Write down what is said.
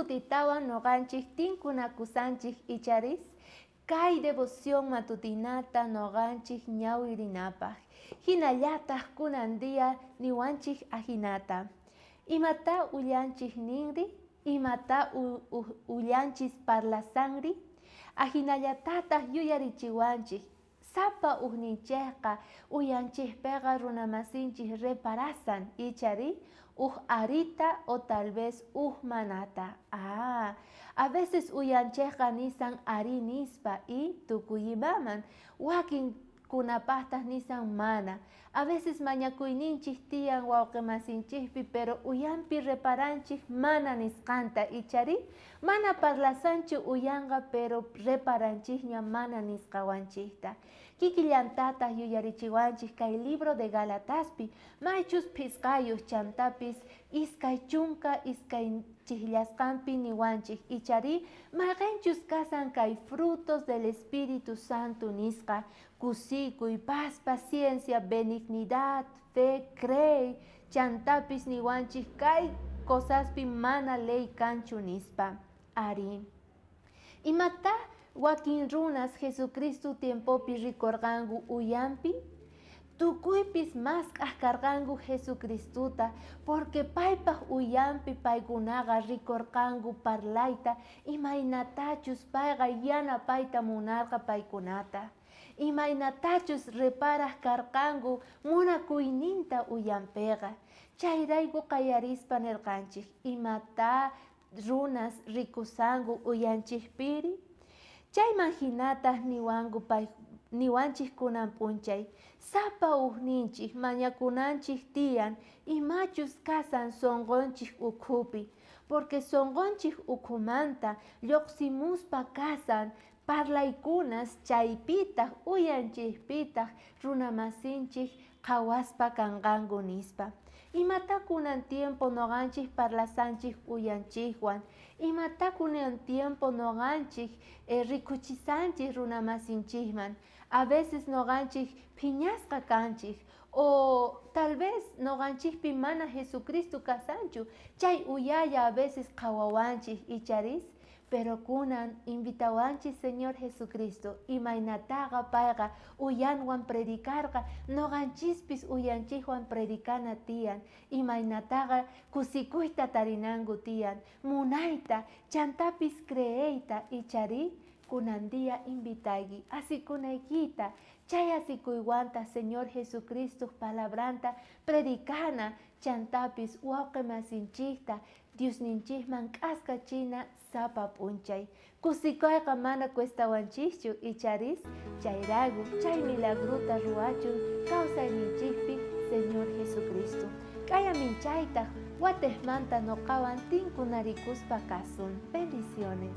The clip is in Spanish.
kutitawan noqanchik tinkunakusanchik icharis, kay devoción matutinata noqanchik ñawirinapaq. Hinallataq kunandia niwanchik ahinata. Imata ullanchik ninri, imata ullanchis parlasanri, ahinallatataq yuyarichiwanchik. Sapa uhninchikqa uyanchikpiqa runamasinchik reparasan ichari arita o tal vez manata. A veces uyanchikqa nisan ari nispa y tukuyimaman wakin kunapaqtaq nisan mana. A veces mañakuyninchik tiyan wawqimasinchikpi pero uyanpi reparanchik mana nisqanta ichari mana parlasanchu uyanqa pero reparanchikña mana nisqawanchikta. Kikillantataq yuyarichiwanchik kay libro de Galataspi maychus pisqayuq chantapis iskay chunka iskay chiklasqanpi niwanchik ichari mayqinchus kasan kay frutos del Espíritu Santo nisqa kusikuy, paz, paciencia, benignidad, fe, crey, chantapis niwanchik kay cosaspi mana ley kanchu nispa. Ari. Imata wakin runas Jesucristo tiempopi ricorgangu uyanpi, tukuypis mas k'ajkarqanku Jesucristuta porque paypaq uyanpi paykunaqa ricorqanku parlayta imaynatachus payqa yanapayta munarqa paykunata. Imaynatachus reparaq karqanku munakuyninta uyanpiqa. Chayrayku qayarispa nirqanchik imata runas rikusanku uyanchikpiri. Chayman hinataq niwanchik kunan p'unchay sapa uhninchik mañakunanchik tiyan imachus kasan sonqonchik ukhupi porque sonqonchik ukhumanta lluqsimuspa kasan parlaykunas chaypitaq uyanchikpitaq runamasinchik qhawaspa kanqanku nispa. Imata kunan tiempo noqanchik parlasanchik uyanchikwan, imata kunan tiempo noqanchik rikuchisanchik runamasinchikman. A veces noqanchik phiñasqa kanchik o tal vez noqanchikpi mana Jesucristo kasanchu, chay uyaya a veces qhawawanchik icharis, pero kunan invitawanchik Señor Jesucristo imaynataqa payqa uyanwan predicarqa noqanchispis uyanchikwan predicana tiyan imaynataqa kusikuyta tarinanku tiyan munayta chantapis creeyta ichari kunandia invitayki asikunaykita chay asikuywanta Señor Jesucristo palabranta predicana chantapis wawqimasinchikta Diosninchikman k'askachina sapa p'unchay kusikayqa mana cuestawanchikchu icharis chayragu chay milagruta ruwachun kawsayninchikpi Señor Jesucristo. Kaya minchaytaq watejmanta noqawan tinkunarikuspa kasun. Bendiciones.